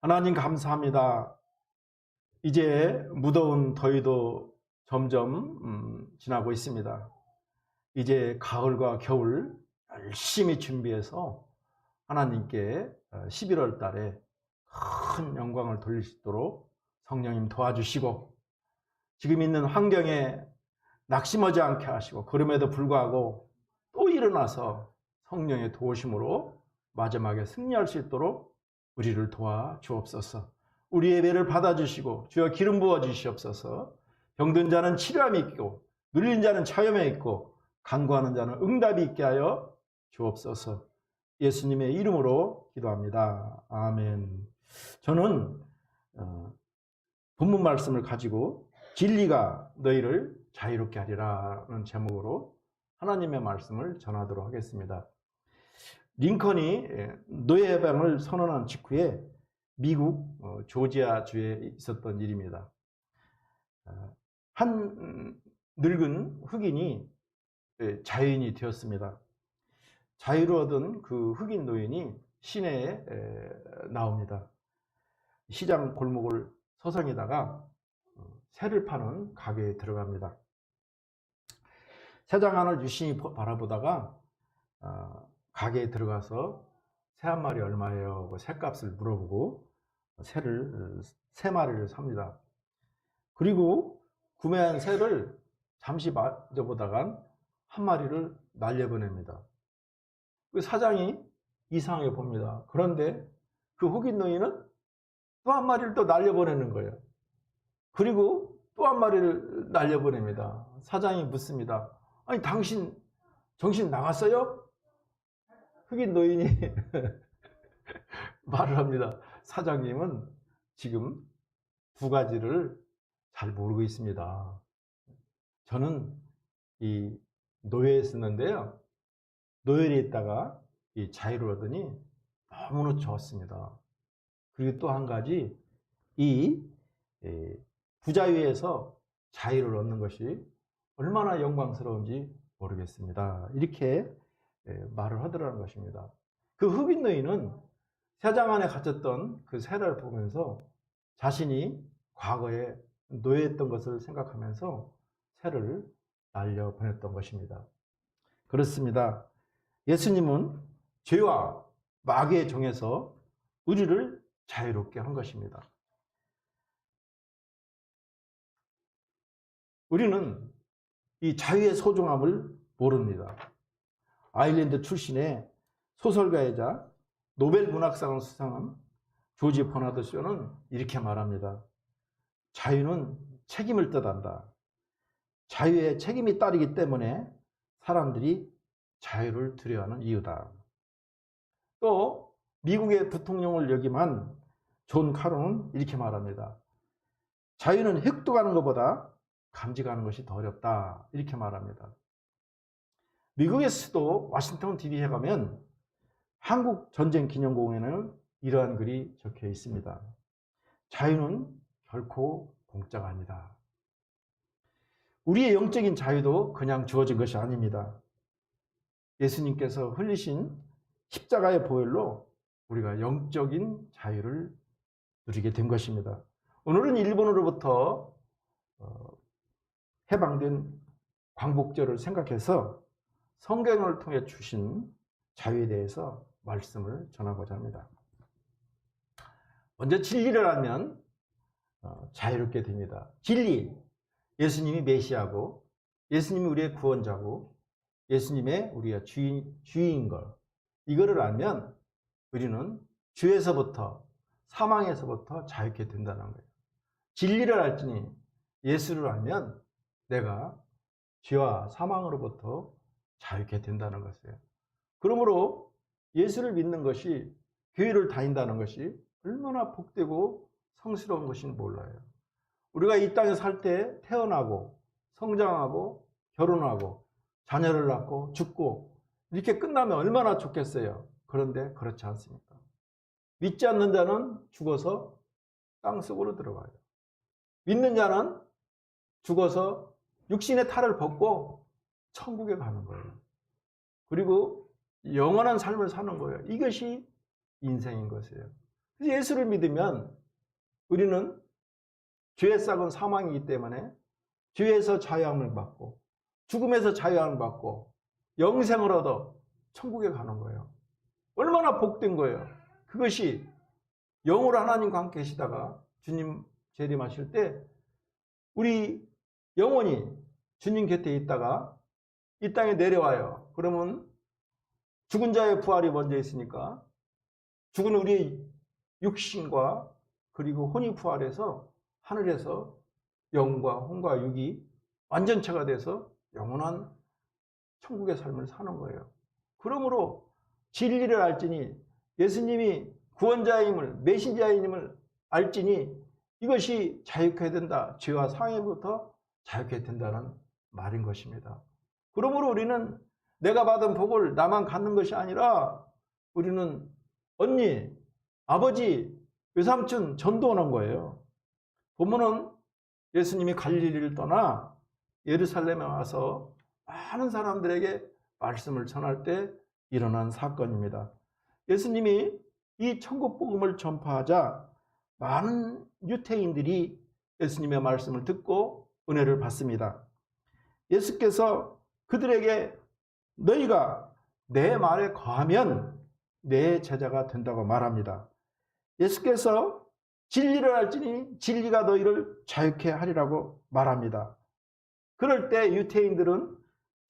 하나님 감사합니다. 이제 무더운 더위도 점점 지나고 있습니다. 이제 가을과 겨울 열심히 준비해서 하나님께 11월 달에 큰 영광을 돌릴 수 있도록 성령님 도와주시고, 지금 있는 환경에 낙심하지 않게 하시고, 그럼에도 불구하고 또 일어나서 성령의 도우심으로 마지막에 승리할 수 있도록 우리를 도와주옵소서. 우리 예배를 받아주시고 주여 기름 부어주시옵소서. 병든 자는 치료함이 있고 눌린 자는 자염에 있고 간구하는 자는 응답이 있게 하여 주옵소서. 예수님의 이름으로 기도합니다. 아멘. 저는 본문 말씀을 가지고 진리가 너희를 자유롭게 하리라는 제목으로 하나님의 말씀을 전하도록 하겠습니다. 링컨이 노예 해방을 선언한 직후에 미국 조지아주에 있었던 일입니다. 한 늙은 흑인이 자유인이 되었습니다. 자유를 얻은 그 흑인 노인이 시내에 나옵니다. 시장 골목을 서성이다가 새를 파는 가게에 들어갑니다. 새장 안을 유심히 바라보다가 가게에 들어가서 새 한 마리 얼마예요? 새값을 물어보고 새 마리를 삽니다. 그리고 구매한 새를 잠시 만져보다간 한 마리를 날려보냅니다. 그 사장이 이상하게 봅니다. 그런데 그 흑인 노인은 또 한 마리를 또 날려보내는 거예요. 그리고 또 한 마리를 날려보냅니다. 사장이 묻습니다. 아니, 당신 정신 나갔어요? 흑인 노인이 말을 합니다. 사장님은 지금 두 가지를 잘 모르고 있습니다. 저는 이 노예에 있었는데요, 노예에 있다가 이 자유를 얻으니 너무나 좋았습니다. 그리고 또 한 가지, 이 부자유에서 자유를 얻는 것이 얼마나 영광스러운지 모르겠습니다. 이렇게 말을 하더라는 것입니다. 그 흑인 노인은 새장 안에 갇혔던 그 새를 보면서 자신이 과거에 노예했던 것을 생각하면서 새를 날려보냈던 것입니다. 그렇습니다. 예수님은 죄와 마귀의 종에서 우리를 자유롭게 한 것입니다. 우리는 이 자유의 소중함을 모릅니다. 아일랜드 출신의 소설가이자 노벨 문학상을 수상한 조지 버나드 쇼는 이렇게 말합니다. 자유는 책임을 뜻한다. 자유에 책임이 따르기 때문에 사람들이 자유를 두려워하는 이유다. 또 미국의 부통령을 역임한 존 카로는 이렇게 말합니다. 자유는 획득하는 것보다 감지하는 것이 더 어렵다. 이렇게 말합니다. 미국의 수도 워싱턴 DC에 가면 한국 전쟁 기념공원에는 이러한 글이 적혀 있습니다. 자유는 결코 공짜가 아니다. 우리의 영적인 자유도 그냥 주어진 것이 아닙니다. 예수님께서 흘리신 십자가의 보혈로 우리가 영적인 자유를 누리게 된 것입니다. 오늘은 일본으로부터 해방된 광복절을 생각해서 성경을 통해 주신 자유에 대해서 말씀을 전하고자 합니다. 먼저 진리를 알면 자유롭게 됩니다. 진리, 예수님이 메시아고 예수님이 우리의 구원자고 예수님의 우리가 주인인 걸, 이거를 알면 우리는 죄에서부터 사망에서부터 자유롭게 된다는 거예요. 진리를 알지니 예수를 알면 내가 죄와 사망으로부터 자유롭게 된다는 것이에요. 그러므로 예수를 믿는 것이, 교회를 다닌다는 것이 얼마나 복되고 성스러운 것인지 몰라요. 우리가 이 땅에 살 때 태어나고 성장하고 결혼하고 자녀를 낳고 죽고 이렇게 끝나면 얼마나 좋겠어요. 그런데 그렇지 않습니다. 믿지 않는 자는 죽어서 땅속으로 들어가요. 믿는 자는 죽어서 육신의 탈을 벗고 천국에 가는 거예요. 그리고 영원한 삶을 사는 거예요. 이것이 인생인 것이에요. 예수를 믿으면 우리는 죄의 싹은 사망이기 때문에 죄에서 자유함을 받고 죽음에서 자유함을 받고 영생을 얻어 천국에 가는 거예요. 얼마나 복된 거예요. 그것이 영으로 하나님과 함께 계시다가 주님 재림하실 때 우리 영혼이 주님 곁에 있다가 이 땅에 내려와요. 그러면 죽은 자의 부활이 먼저 있으니까 죽은 우리 육신과 그리고 혼이 부활해서 하늘에서 영과 혼과 육이 완전체가 돼서 영원한 천국의 삶을 사는 거예요. 그러므로 진리를 알지니 예수님이 구원자임을 메시지아임을 알지니 이것이 자유케 된다. 죄와 상해부터 자유케 된다는 말인 것입니다. 그러므로 우리는 내가 받은 복을 나만 갖는 것이 아니라 우리는 언니, 아버지, 외삼촌 전도하는 거예요. 보면은 예수님이 갈릴리를 떠나 예루살렘에 와서 많은 사람들에게 말씀을 전할 때 일어난 사건입니다. 예수님이 이 천국 복음을 전파하자 많은 유태인들이 예수님의 말씀을 듣고 은혜를 받습니다. 예수께서 그들에게 너희가 내 말에 거하면 내 제자가 된다고 말합니다. 예수께서 진리를 알지니 진리가 너희를 자유케 하리라고 말합니다. 그럴 때 유태인들은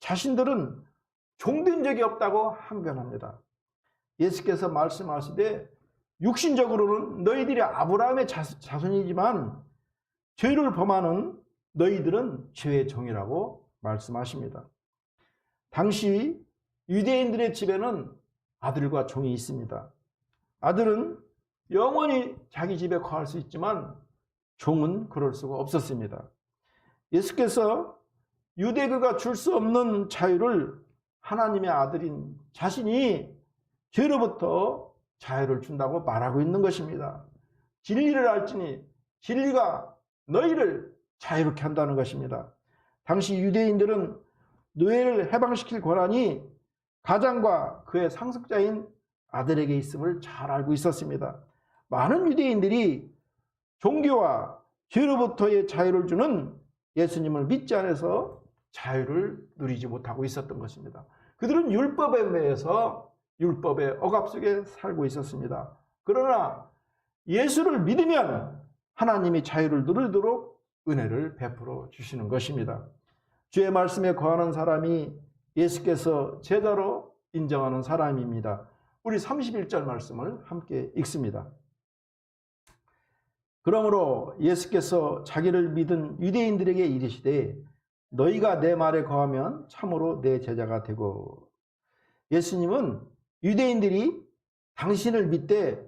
자신들은 종된 적이 없다고 항변합니다. 예수께서 말씀하시되 육신적으로는 너희들이 아브라함의 자손이지만 죄를 범하는 너희들은 죄의 종이라고 말씀하십니다. 당시 유대인들의 집에는 아들과 종이 있습니다. 아들은 영원히 자기 집에 거할 수 있지만 종은 그럴 수가 없었습니다. 예수께서 유대교가 줄 수 없는 자유를 하나님의 아들인 자신이 죄로부터 자유를 준다고 말하고 있는 것입니다. 진리를 알지니 진리가 너희를 자유롭게 한다는 것입니다. 당시 유대인들은 노예를 해방시킬 권한이 가장과 그의 상속자인 아들에게 있음을 잘 알고 있었습니다. 많은 유대인들이 종교와 죄로부터의 자유를 주는 예수님을 믿지 않아서 자유를 누리지 못하고 있었던 것입니다. 그들은 율법에 매여서 율법의 억압 속에 살고 있었습니다. 그러나 예수를 믿으면 하나님이 자유를 누리도록 은혜를 베풀어 주시는 것입니다. 주의 말씀에 거하는 사람이 예수께서 제자로 인정하는 사람입니다. 우리 31절 말씀을 함께 읽습니다. 그러므로 예수께서 자기를 믿은 유대인들에게 이르시되 너희가 내 말에 거하면 참으로 내 제자가 되고. 예수님은 유대인들이 당신을 믿되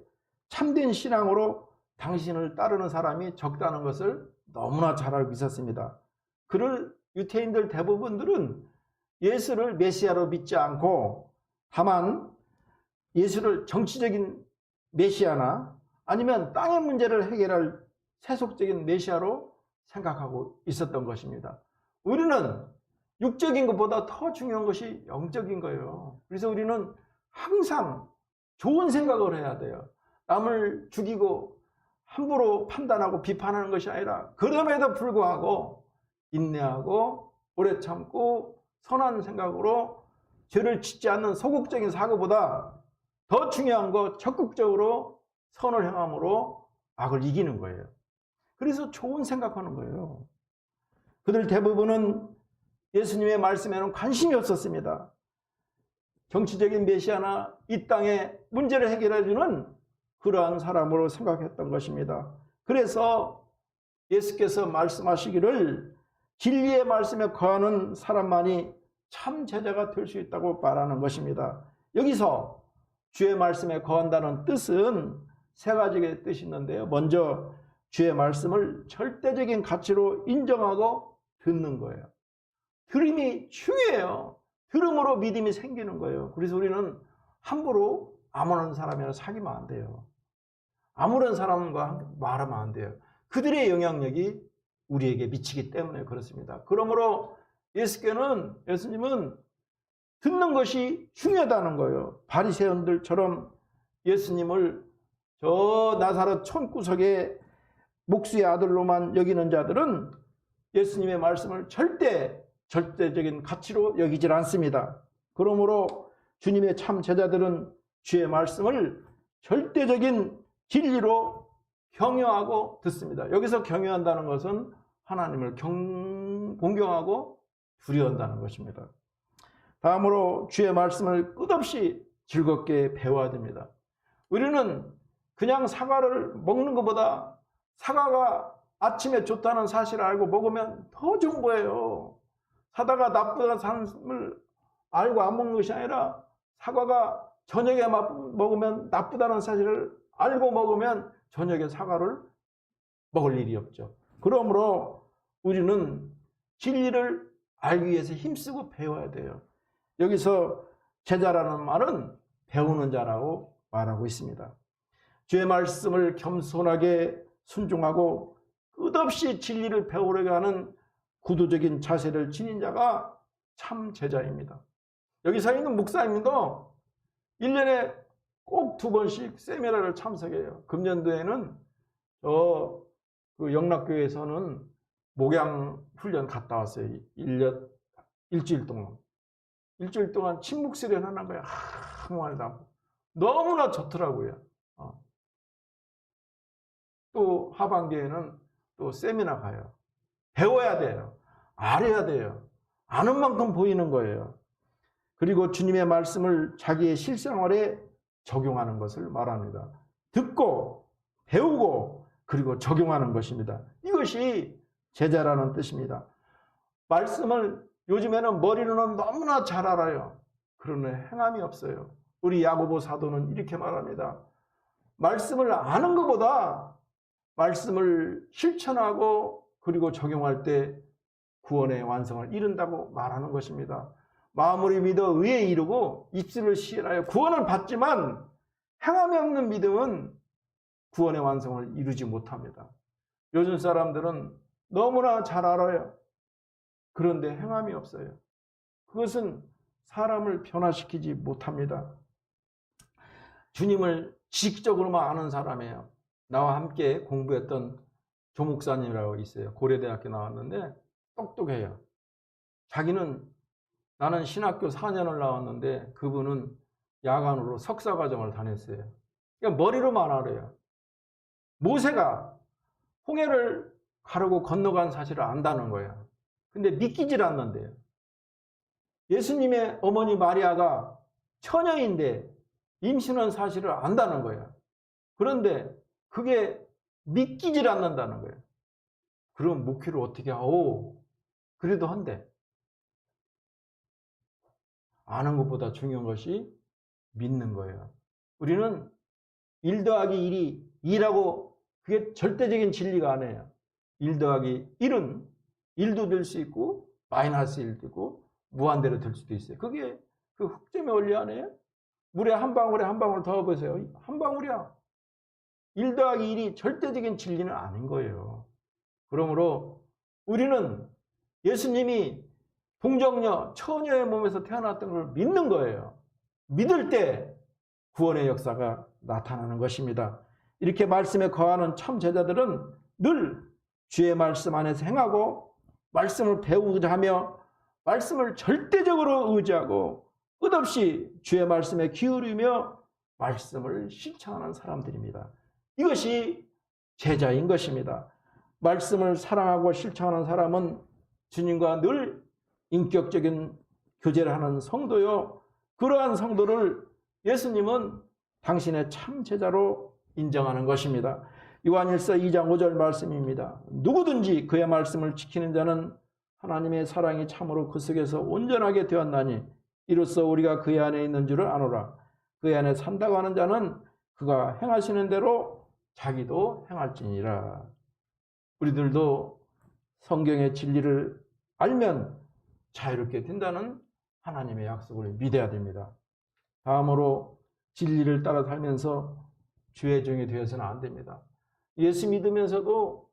참된 신앙으로 당신을 따르는 사람이 적다는 것을 너무나 잘 알고 있었습니다. 그를 유대인들 대부분들은 예수를 메시아로 믿지 않고 다만 예수를 정치적인 메시아나 아니면 땅의 문제를 해결할 세속적인 메시아로 생각하고 있었던 것입니다. 우리는 육적인 것보다 더 중요한 것이 영적인 거예요. 그래서 우리는 항상 좋은 생각을 해야 돼요. 남을 죽이고 함부로 판단하고 비판하는 것이 아니라 그럼에도 불구하고 인내하고 오래 참고 선한 생각으로 죄를 짓지 않는 소극적인 사고보다 더 중요한 거 적극적으로 선을 행함으로 악을 이기는 거예요. 그래서 좋은 생각하는 거예요. 그들 대부분은 예수님의 말씀에는 관심이 없었습니다. 정치적인 메시아나 이 땅의 문제를 해결해주는 그러한 사람으로 생각했던 것입니다. 그래서 예수께서 말씀하시기를 진리의 말씀에 거하는 사람만이 참 제자가 될 수 있다고 말하는 것입니다. 여기서 주의 말씀에 거한다는 뜻은 세 가지의 뜻이 있는데요. 먼저 주의 말씀을 절대적인 가치로 인정하고 듣는 거예요. 들음이 중요해요. 들음으로 믿음이 생기는 거예요. 그래서 우리는 함부로 아무런 사람이나 사귀면 안 돼요. 아무런 사람과 말하면 안 돼요. 그들의 영향력이 우리에게 미치기 때문에 그렇습니다. 그러므로 예수님은 듣는 것이 중요하다는 거예요. 바리새인들처럼 예수님을 저 나사렛 촌구석에 목수의 아들로만 여기는 자들은 예수님의 말씀을 절대적인 가치로 여기질 않습니다. 그러므로 주님의 참 제자들은 주의 말씀을 절대적인 진리로 경외하고 듣습니다. 여기서 경외한다는 것은 하나님을 공경하고 두려워한다는 것입니다. 다음으로 주의 말씀을 끝없이 즐겁게 배워야 됩니다. 우리는 그냥 사과를 먹는 것보다 사과가 아침에 좋다는 사실을 알고 먹으면 더 좋은 거예요. 사과가 나쁘다는 사실을 알고 안 먹는 것이 아니라 사과가 저녁에 먹으면 나쁘다는 사실을 알고 먹으면 저녁에 사과를 먹을 일이 없죠. 그러므로 우리는 진리를 알기 위해서 힘쓰고 배워야 돼요. 여기서 제자라는 말은 배우는 자라고 말하고 있습니다. 주의 말씀을 겸손하게 순종하고 끝없이 진리를 배우려고 하는 구도적인 자세를 지닌 자가 참 제자입니다. 여기 서 있는 목사님도 1년에 꼭 2번씩 세미나를 참석해요. 금년도에는 그 영락교회에서는 목양 훈련 갔다 왔어요. 일주일 동안. 일주일 동안 침묵 수련 하는 거예요. 정말 너무나 좋더라고요. 또 하반기에는 또 세미나 가요. 배워야 돼요. 알아야 돼요. 아는 만큼 보이는 거예요. 그리고 주님의 말씀을 자기의 실생활에 적용하는 것을 말합니다. 듣고 배우고 그리고 적용하는 것입니다. 이것이 제자라는 뜻입니다. 말씀을 요즘에는 머리로는 너무나 잘 알아요. 그러나 행함이 없어요. 우리 야고보 사도는 이렇게 말합니다. 말씀을 아는 것보다 말씀을 실천하고 그리고 적용할 때 구원의 완성을 이룬다고 말하는 것입니다. 마음으로 믿어 의에 이르고 입술을 시인하여 구원을 받지만 행함이 없는 믿음은 구원의 완성을 이루지 못합니다. 요즘 사람들은 너무나 잘 알아요. 그런데 행함이 없어요. 그것은 사람을 변화시키지 못합니다. 주님을 지식적으로만 아는 사람이에요. 나와 함께 공부했던 조 목사님이라고 있어요. 고려대학교 나왔는데 똑똑해요. 자기는 나는 신학교 4년을 나왔는데 그분은 야간으로 석사과정을 다녔어요. 그러니까 머리로만 알아요. 모세가 홍해를 가르고 건너간 사실을 안다는 거예요. 근데 믿기질 않는데요. 예수님의 어머니 마리아가 처녀인데 임신한 사실을 안다는 거예요. 그런데 그게 믿기질 않는다는 거예요. 그럼 목회를 어떻게 하오? 그래도 한대. 아는 것보다 중요한 것이 믿는 거예요. 우리는 1 더하기 1이 2라고 그게 절대적인 진리가 아니에요. 1 더하기 1은 1도 될 수 있고 마이너스 1도 있고 무한대로 될 수도 있어요. 그게 그 흑점의 원리 아니에요? 물에 한 방울에 한 방울 더 보세요. 한 방울이야. 1 더하기 1이 절대적인 진리는 아닌 거예요. 그러므로 우리는 예수님이 동정녀, 처녀의 몸에서 태어났던 걸 믿는 거예요. 믿을 때 구원의 역사가 나타나는 것입니다. 이렇게 말씀에 거하는 참 제자들은 늘 주의 말씀 안에서 행하고 말씀을 배우고자 하며 말씀을 절대적으로 의지하고 끝없이 주의 말씀에 기울이며 말씀을 실천하는 사람들입니다. 이것이 제자인 것입니다. 말씀을 사랑하고 실천하는 사람은 주님과 늘 인격적인 교제를 하는 성도요. 그러한 성도를 예수님은 당신의 참 제자로 인정하는 것입니다. 요한일서 2장 5절 말씀입니다. 누구든지 그의 말씀을 지키는 자는 하나님의 사랑이 참으로 그 속에서 온전하게 되었나니 이로써 우리가 그의 안에 있는 줄을 아노라. 그의 안에 산다고 하는 자는 그가 행하시는 대로 자기도 행할지니라. 우리들도 성경의 진리를 알면 자유롭게 된다는 하나님의 약속을 믿어야 됩니다. 다음으로 진리를 따라 살면서 주의 종이 되어서는 안 됩니다. 예수 믿으면서도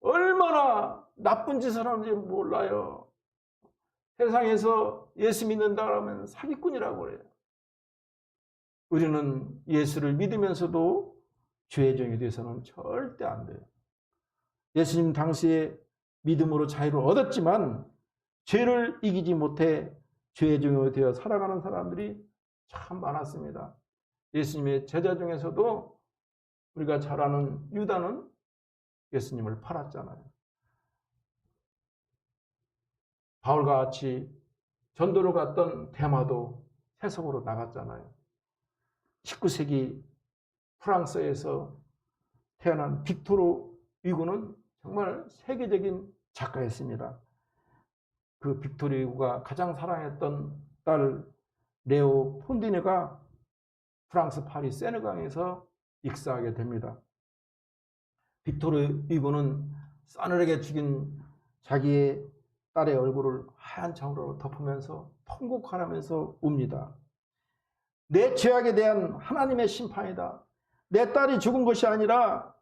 얼마나 나쁜 짓을 하는지 몰라요. 세상에서 예수 믿는다 그러면 사기꾼이라고 그래요. 우리는 예수를 믿으면서도 죄의 종이 되어서는 절대 안 돼요. 예수님 당시에 믿음으로 자유를 얻었지만 죄를 이기지 못해 죄의 종이 되어 살아가는 사람들이 참 많았습니다. 예수님의 제자 중에서도 우리가 잘 아는 유다는 예수님을 팔았잖아요. 바울과 같이 전도를 갔던 데마도 세속으로 나갔잖아요. 19세기 프랑스에서 태어난 빅토르 위고는 정말 세계적인 작가였습니다. 그 빅토르 위고가 가장 사랑했던 딸 레오 폰디네가 프랑스 파리 세느강에서 익사하게 됩니다. 빅토르 위고는 싸늘하게 죽인 자기의 딸의 얼굴을 하얀 장으로 덮으면서 통곡하면서 웁니다. 내 죄악에 대한 하나님의 심판이다. 내 딸이 죽은 것이 아니라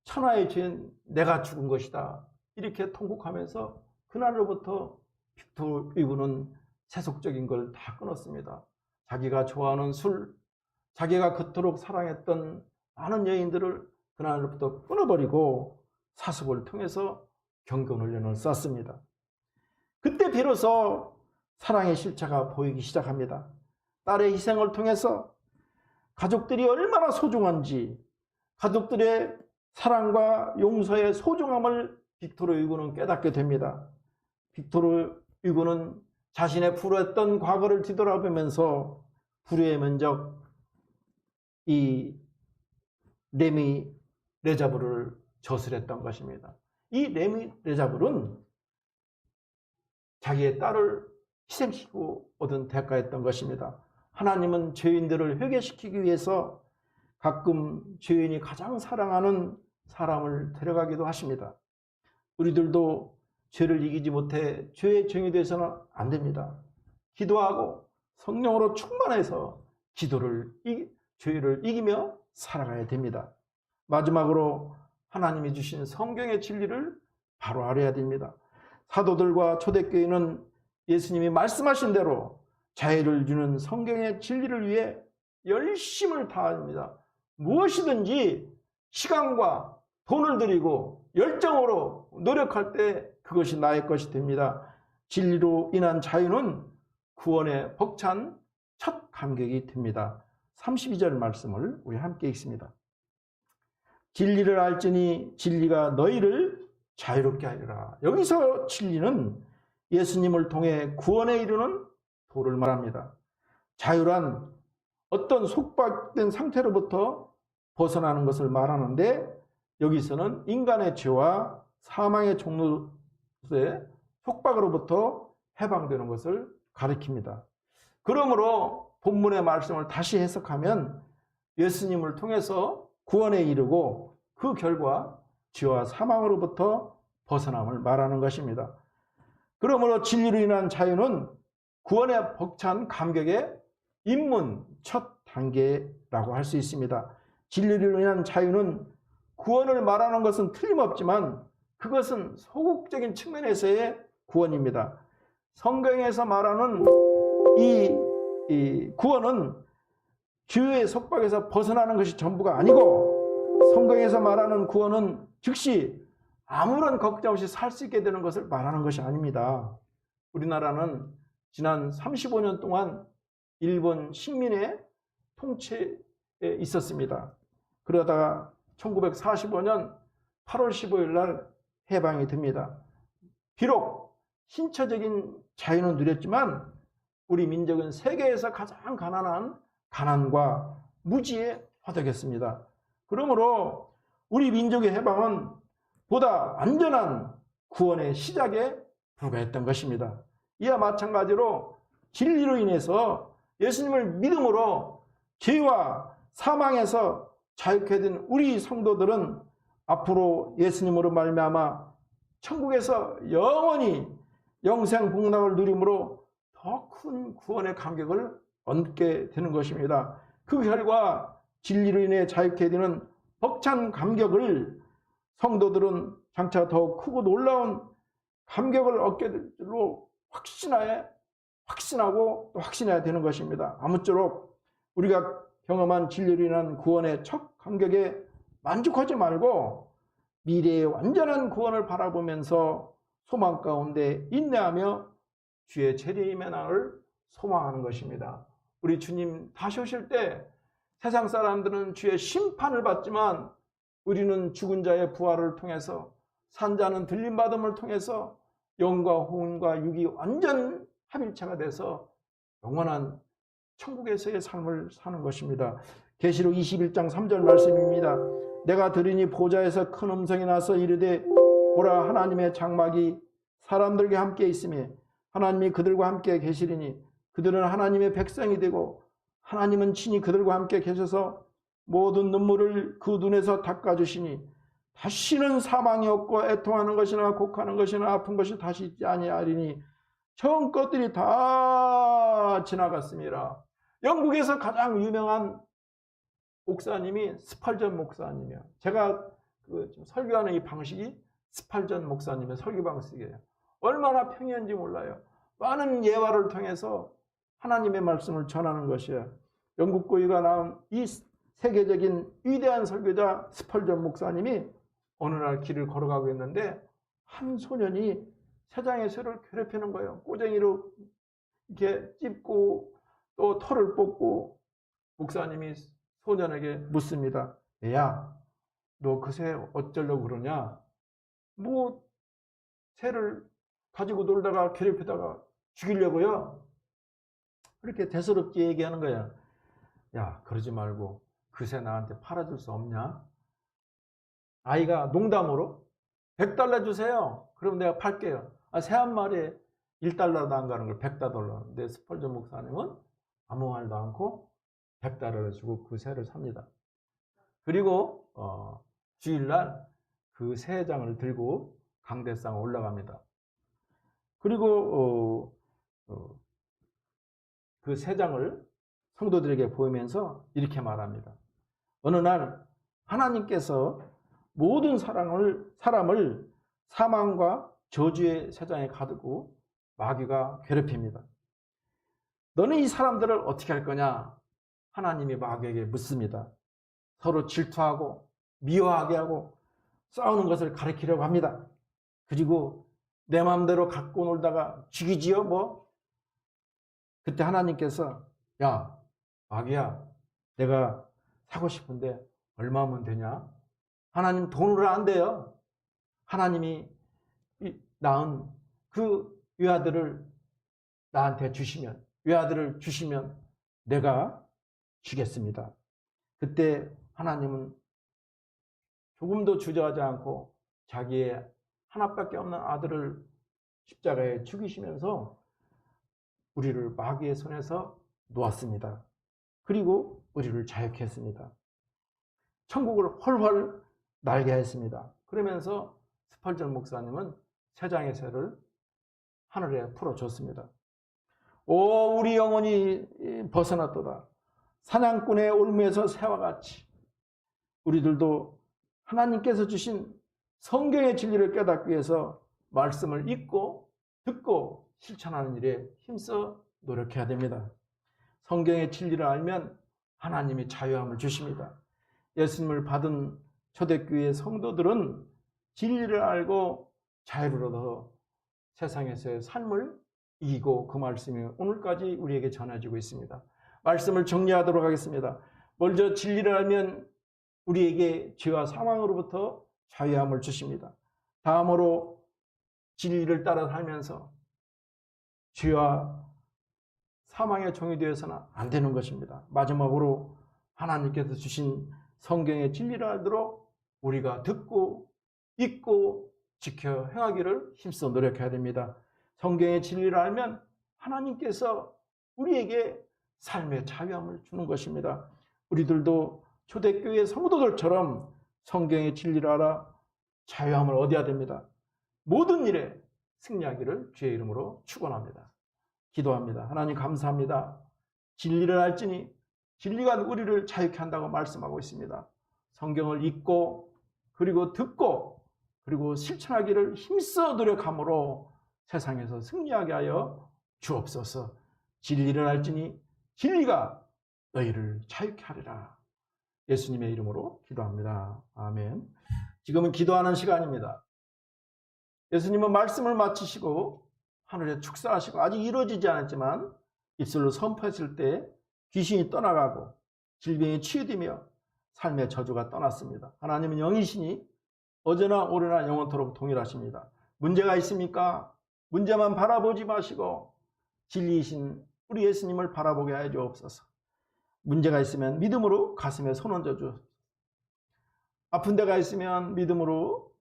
천하의 죄는 내가 죽은 것이다. 이렇게 통곡하면서 그날로부터 빅토르 위고는 세속적인 걸 다 끊었습니다. 자기가 좋아하는 술, 자기가 그토록 사랑했던 많은 여인들을 그날로부터 끊어버리고 사습을 통해서 경건훈련을 썼습니다. 그때 비로소 사랑의 실체가 보이기 시작합니다. 딸의 희생을 통해서 가족들이 얼마나 소중한지, 가족들의 사랑과 용서의 소중함을 빅토르 위고는 깨닫게 됩니다. 빅토르 위고는 자신의 불우했던 과거를 뒤돌아보면서 불의의 면적 이 레미 레자불을 저술했던 것입니다. 이 레미 레자불은 자기의 딸을 희생시키고 얻은 대가였던 것입니다. 하나님은 죄인들을 회개시키기 위해서 가끔 죄인이 가장 사랑하는 사람을 데려가기도 하십니다. 우리들도 죄를 이기지 못해 죄의 종이 되어서는 안 됩니다. 기도하고 성령으로 충만해서 죄를 이기며 살아가야 됩니다. 마지막으로 하나님이 주신 성경의 진리를 바로 알아야 됩니다. 사도들과 초대교회는 예수님이 말씀하신 대로 자유를 주는 성경의 진리를 위해 열심을 다합니다. 무엇이든지 시간과 돈을 들이고 열정으로 노력할 때 그것이 나의 것이 됩니다. 진리로 인한 자유는 구원에 벅찬 첫 감격이 됩니다. 32절 말씀을 우리 함께 읽습니다. 진리를 알지니 진리가 너희를 자유롭게 하리라. 여기서 진리는 예수님을 통해 구원에 이르는 도를 말합니다. 자유란 어떤 속박된 상태로부터 벗어나는 것을 말하는데 여기서는 인간의 죄와 사망의 종로의 속박으로부터 해방되는 것을 가리킵니다. 그러므로 본문의 말씀을 다시 해석하면 예수님을 통해서 구원에 이르고 그 결과 죄와 사망으로부터 벗어남을 말하는 것입니다. 그러므로 진리로 인한 자유는 구원에 벅찬 감격의 입문 첫 단계라고 할 수 있습니다. 진리로 인한 자유는 구원을 말하는 것은 틀림없지만 그것은 소극적인 측면에서의 구원입니다. 성경에서 말하는 이 구원은 죄의 속박에서 벗어나는 것이 전부가 아니고 성경에서 말하는 구원은 즉시 아무런 걱정 없이 살 수 있게 되는 것을 말하는 것이 아닙니다. 우리나라는 지난 35년 동안 일본 식민의 통치에 있었습니다. 그러다가 1945년 8월 15일 날 해방이 됩니다. 비록 신체적인 자유는 누렸지만 우리 민족은 세계에서 가장 가난한 가난과 무지에 허덕였습니다. 그러므로 우리 민족의 해방은 보다 완전한 구원의 시작에 불과했던 것입니다. 이와 마찬가지로 진리로 인해서 예수님을 믿음으로 죄와 사망에서 자유케 된 우리 성도들은 앞으로 예수님으로 말미암아 천국에서 영원히 영생 복락을 누림으로 더 큰 구원의 감격을 얻게 되는 것입니다. 그 결과 진리로 인해 자유케 되는 벅찬 감격을 성도들은 장차 더욱 크고 놀라운 감격을 얻게 될로 확신하고 또 확신해야 되는 것입니다. 아무쪼록 우리가 경험한 진리로 인한 구원의 첫 감격에 만족하지 말고 미래의 완전한 구원을 바라보면서 소망 가운데 인내하며 주의 재림의 날을 소망하는 것입니다. 우리 주님 다시 오실 때 세상 사람들은 주의 심판을 받지만 우리는 죽은 자의 부활을 통해서 산자는 들림받음을 통해서 영과 혼과 육이 완전 합일체가 돼서 영원한 천국에서의 삶을 사는 것입니다. 계시록 21장 3절 말씀입니다. 내가 들으니 보좌에서 큰 음성이 나서 이르되 보라 하나님의 장막이 사람들과 함께 있으며 하나님이 그들과 함께 계시리니 그들은 하나님의 백성이 되고 하나님은 친히 그들과 함께 계셔서 모든 눈물을 그 눈에서 닦아주시니 다시는 사망이 없고 애통하는 것이나 곡하는 것이나 아픈 것이 다시 있지 아니하리니 전 것들이 다 지나갔습니다. 영국에서 가장 유명한 목사님이 스펄전 목사님이에요. 제가 설교하는 이 방식이 스펄전 목사님의 설교 방식이에요. 얼마나 평이한지 몰라요. 많은 예화를 통해서 하나님의 말씀을 전하는 것이에요. 영국 고유가 나온 이 세계적인 위대한 설교자 스펄전 목사님이 어느 날 길을 걸어가고 있는데 한 소년이 세상의 새를 괴롭히는 거예요. 꼬쟁이로 이렇게 찝고 또 털을 뽑고 목사님이 소년에게 묻습니다. 야, 너 그 새 어쩌려고 그러냐? 뭐 새를 가지고 놀다가 괴롭히다가 죽이려고요? 그렇게 대수롭게 얘기하는 거야. 야, 그러지 말고 그 새 나한테 팔아줄 수 없냐? 아이가 농담으로 100달러 주세요. 그럼 내가 팔게요. 새 한 마리에 1달러도 안 가는 걸 100달러. 근데 스펄전 목사님은 아무 말도 않고 100달러를 주고 그 새를 삽니다. 그리고 주일날 그 새 장을 들고 강대상에 올라갑니다. 그리고 그 새 장을 성도들에게 보이면서 이렇게 말합니다. 어느 날 하나님께서 모든 사람을 사망과 저주의 세상에 가두고 마귀가 괴롭힙니다. 너는 이 사람들을 어떻게 할 거냐? 하나님이 마귀에게 묻습니다. 서로 질투하고 미워하게 하고 싸우는 것을 가리키려고 합니다. 그리고 내 마음대로 갖고 놀다가 죽이지요 뭐? 그때 하나님께서 야 마귀야 내가 사고 싶은데 얼마면 되냐? 하나님 돈으로 안 돼요. 하나님이 낳은 그 외아들을 나한테 주시면 외아들을 주시면 내가 주겠습니다. 그때 하나님은 조금도 주저하지 않고 자기의 하나밖에 없는 아들을 십자가에 죽이시면서 우리를 마귀의 손에서 놓았습니다. 그리고 우리를 자유케 했습니다. 천국을 훨훨 날게 했습니다. 그러면서 스펄전 목사님은 새 장의 새를 하늘에 풀어줬습니다. 오 우리 영혼이 벗어났도다. 사냥꾼의 올무에서 새와 같이 우리들도 하나님께서 주신 성경의 진리를 깨닫기 위해서 말씀을 읽고 듣고 실천하는 일에 힘써 노력해야 됩니다. 성경의 진리를 알면 하나님이 자유함을 주십니다. 예수님을 받은 초대교회 성도들은 진리를 알고 자유를 얻어 세상에서의 삶을 이기고 그 말씀이 오늘까지 우리에게 전해지고 있습니다. 말씀을 정리하도록 하겠습니다. 먼저 진리를 알면 우리에게 죄와 사망으로부터 자유함을 주십니다. 다음으로 진리를 따라 살면서 죄와 사망의 종이 되어서는 안 되는 것입니다. 마지막으로 하나님께서 주신 성경의 진리를 알도록 우리가 듣고 읽고 지켜 행하기를 힘써 노력해야 됩니다. 성경의 진리를 알면 하나님께서 우리에게 삶의 자유함을 주는 것입니다. 우리들도 초대교회 성도들처럼 성경의 진리를 알아 자유함을 얻어야 됩니다. 모든 일에 승리하기를 주의 이름으로 축원합니다. 기도합니다. 하나님 감사합니다. 진리를 알지니 진리가 우리를 자유케 한다고 말씀하고 있습니다. 성경을 읽고 그리고 듣고 그리고 실천하기를 힘써 노력함으로 세상에서 승리하게 하여 주옵소서. 진리를 알지니 진리가 너희를 자유케 하리라. 예수님의 이름으로 기도합니다. 아멘. 지금은 기도하는 시간입니다. 예수님은 말씀을 마치시고 하늘에 축사하시고 아직 이루어지지 않았지만 입술로 선포했을 때 귀신이 떠나가고 질병이 치유되며 삶의 저주가 떠났습니다. 하나님은 영이시니 어제나 오래나 영원토록 동일하십니다. 문제가 있습니까? 문제만 바라보지 마시고 진리이신 우리 예수님을 바라보게 하여 주옵소서. 문제가 있으면 믿음으로 가슴에 손 얹어 주옵소서. 아픈 데가 있으면 믿음으로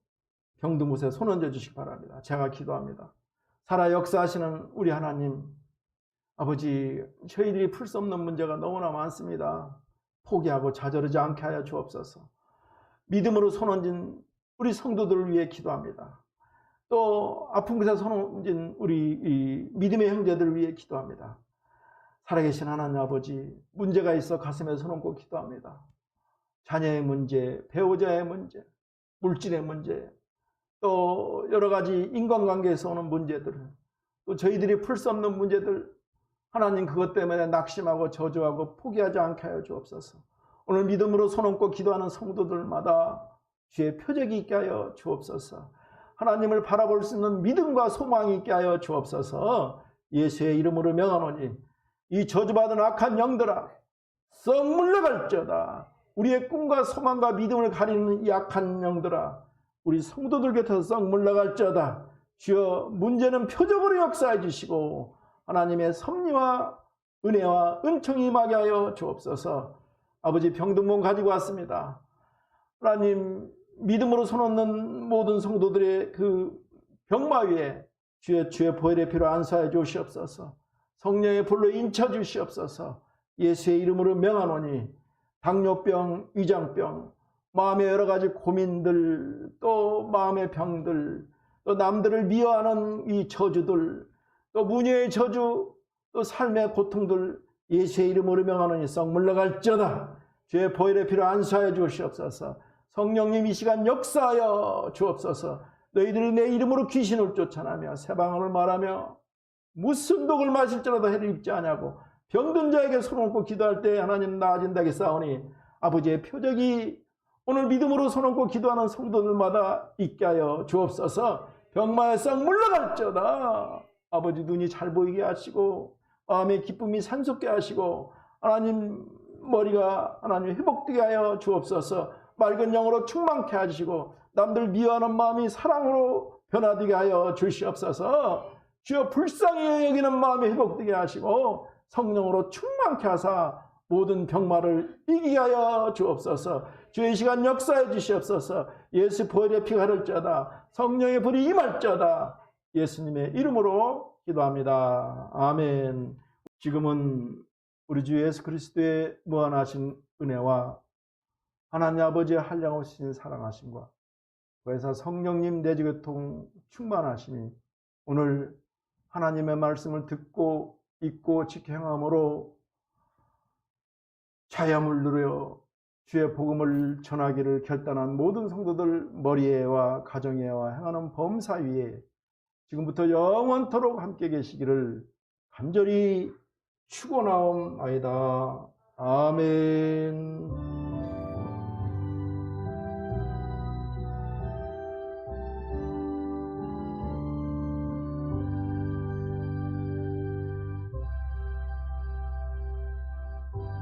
병든 곳에 손 얹어 주시기 바랍니다. 제가 기도합니다. 살아 역사하시는 우리 하나님, 아버지, 저희들이 풀 수 없는 문제가 너무나 많습니다. 포기하고 좌절하지 않게 하여 주옵소서. 믿음으로 손 얹은 우리 성도들을 위해 기도합니다. 또 아픈 곳에 손 얹은 우리 믿음의 형제들을 위해 기도합니다. 살아계신 하나님 아버지, 문제가 있어 가슴에 손 얹고 기도합니다. 자녀의 문제, 배우자의 문제, 물질의 문제, 또 여러 가지 인간관계에서 오는 문제들, 또 저희들이 풀 수 없는 문제들, 하나님 그것 때문에 낙심하고 저주하고 포기하지 않게 하여 주옵소서. 오늘 믿음으로 손 얹고 기도하는 성도들마다 주의 표적이 있게 하여 주옵소서. 하나님을 바라볼 수 있는 믿음과 소망이 있게 하여 주옵소서. 예수의 이름으로 명하노니 이 저주받은 악한 영들아 썩 물러갈지어다. 우리의 꿈과 소망과 믿음을 가리는 이 악한 영들아 우리 성도들 곁에서 썩 물러갈지어다. 주여 문제는 표적으로 역사해 주시고 하나님의 섭리와 은혜와 은총이 임하게 하여 주옵소서. 아버지 병든 몸 가지고 왔습니다. 하나님 믿음으로 손 얹는 모든 성도들의 그 병마 위에 주의 보혈의 피로 안수하여 주시옵소서. 성령의 불로 인쳐 주시옵소서. 예수의 이름으로 명하노니 당뇨병, 위장병, 마음의 여러 가지 고민들, 또 마음의 병들, 또 남들을 미워하는 이 저주들, 또 무녀의 저주, 또 삶의 고통들 예수의 이름으로 명하노니 썩 물러갈지어다. 주의 보혈의 피로 안수하여 주시옵소서. 성령님 이 시간 역사하여 주옵소서. 너희들이 내 이름으로 귀신을 쫓아내며 새방언을 말하며 무슨 독을 마실지라도 해를 입지 아니하고 병든 자에게 손 얹고 기도할 때 하나님 나아진다게 싸우니 아버지의 표적이 오늘 믿음으로 손 얹고 기도하는 성도들마다 있게 하여 주옵소서. 병마에 싹 물러갈지어다. 아버지 눈이 잘 보이게 하시고 마음의 기쁨이 산솟게 하시고 하나님 머리가 하나님 회복되게 하여 주옵소서. 맑은 영으로 충만케 하시고 남들 미워하는 마음이 사랑으로 변화되게 하여 주시옵소서. 주여 불쌍히 여기는 마음이 회복되게 하시고 성령으로 충만케 하사 모든 병마를 이기게 하여 주옵소서. 주의 시간 역사해 주시옵소서. 예수 보혈의 피가 흐를지어다. 성령의 불이 임할지어다. 예수님의 이름으로 기도합니다. 아멘. 지금은 우리 주 예수 그리스도의 무한하신 은혜와 하나님 아버지의 한량없으신 사랑하심과 그래서 성령님 내주교통 충만하심이 오늘 하나님의 말씀을 듣고 읽고 지켜 행함으로 자염을 누려 주의 복음을 전하기를 결단한 모든 성도들 머리에와 가정에와 행하는 범사 위에 지금부터 영원토록 함께 계시기를 간절히 축원하옵나이다. 아멘.